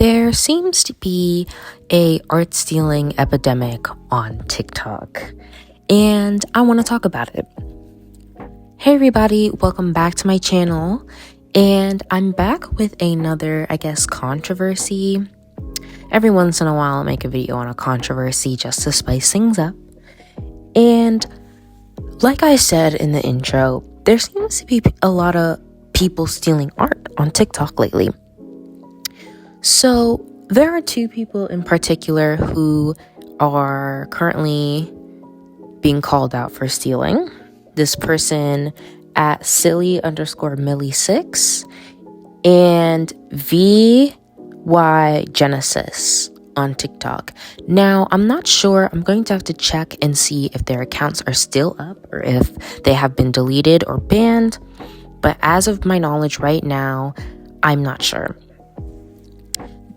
There seems to be a art stealing epidemic on TikTok, and I want to talk about it. Hey everybody, welcome back to my channel, and I'm back with another, controversy. Every once in a while I'll make a video on a controversy just to spice things up. And like I said in the intro, there seems to be a lot of people stealing art on TikTok lately. So there are two people in particular who are currently being called out for stealing. This person at silly_millie6 and VY Genesis on TikTok. Now, I'm not sure. I'm going to have to check and see if their accounts are still up or if they have been deleted or banned. But as of my knowledge right now, I'm not sure.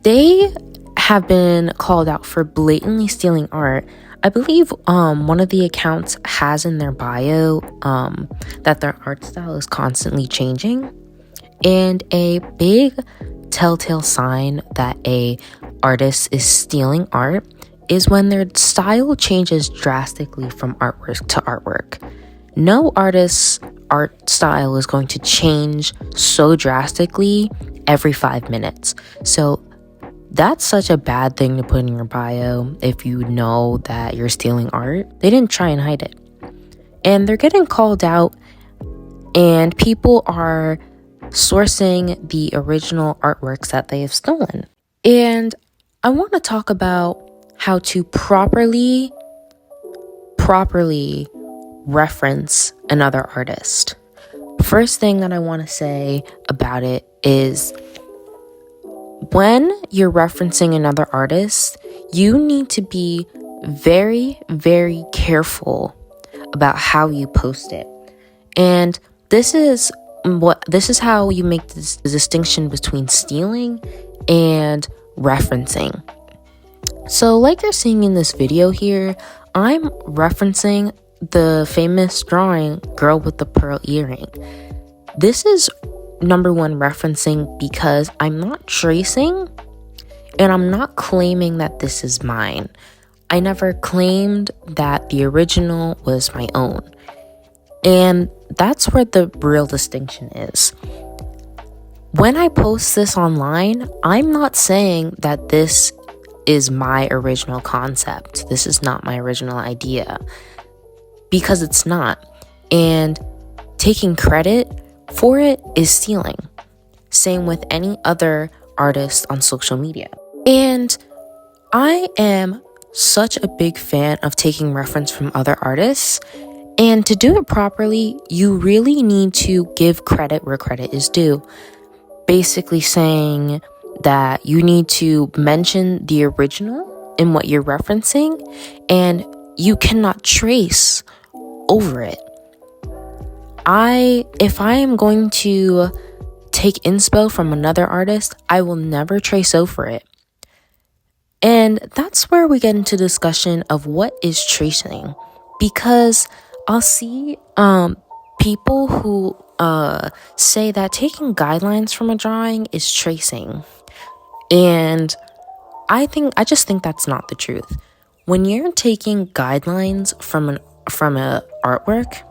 They have been called out for blatantly stealing art. I believe one of the accounts has in their bio that their art style is constantly changing. And a big telltale sign that a artist is stealing art is when their style changes drastically from artwork to artwork. No artist's art style is going to change so drastically every 5 minutes. So that's such a bad thing to put in your bio if you know that you're stealing art. They didn't try and hide it. And they're getting called out, and people are sourcing the original artworks that they have stolen. And I want to talk about how to properly reference another artist. First thing that I want to say about it is, when you're referencing another artist, you need to be very, very careful about how you post it. And this is how you make this distinction between stealing and referencing. So like you're seeing in this video here, I'm referencing the famous drawing Girl with the Pearl Earring. This is number one referencing because I'm not tracing and I'm not claiming that this is mine. I never claimed that the original was my own. And that's where the real distinction is. When I post this online, I'm not saying that this is my original concept. This is not my original idea, because it's not. And taking credit for it is stealing. Same with any other artist on social media. And I am such a big fan of taking reference from other artists. And to do it properly, you really need to give credit where credit is due. Basically saying that you need to mention the original in what you're referencing, and you cannot trace over it. If I am going to take inspo from another artist, I will never trace over it. And that's where we get into discussion of what is tracing, because I'll see people who say that taking guidelines from a drawing is tracing. And I just think that's not the truth. When you're taking guidelines from an artwork,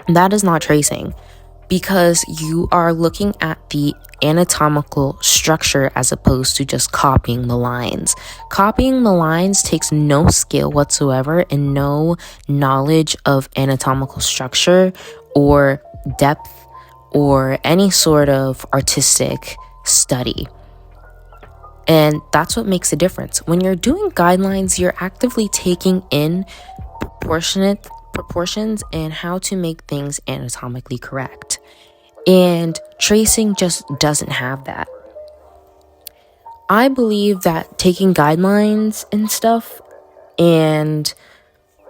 that is not tracing, because you are looking at the anatomical structure as opposed to just copying the lines. Copying the lines takes no skill whatsoever and no knowledge of anatomical structure or depth or any sort of artistic study. And that's what makes a difference. When you're doing guidelines, you're actively taking in proportions and how to make things anatomically correct. And tracing just doesn't have that. I believe that taking guidelines and stuff and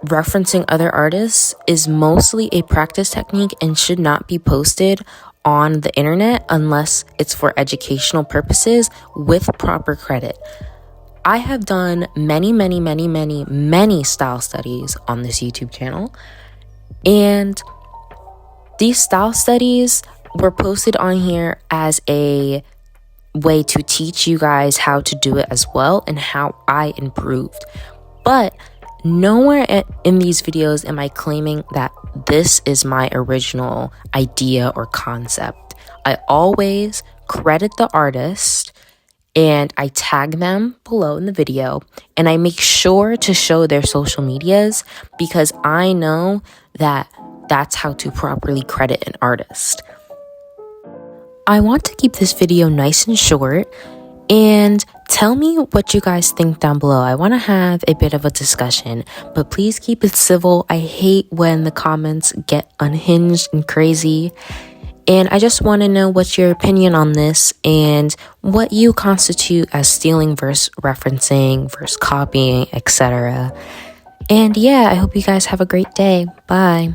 referencing other artists is mostly a practice technique and should not be posted on the internet unless it's for educational purposes with proper credit. I have done many style studies on this YouTube channel, and these style studies were posted on here as a way to teach you guys how to do it as well and how I improved. But nowhere in these videos am I claiming that this is my original idea or concept. I always credit the artist and I tag them below in the video, and I make sure to show their social medias because I know that that's how to properly credit an artist. I want to keep this video nice and short, and tell me what you guys think down below. I want to have a bit of a discussion, but please keep it civil. I hate when the comments get unhinged and crazy. And I just want to know what's your opinion on this and what you constitute as stealing versus referencing versus copying, etc. And yeah, I hope you guys have a great day. Bye.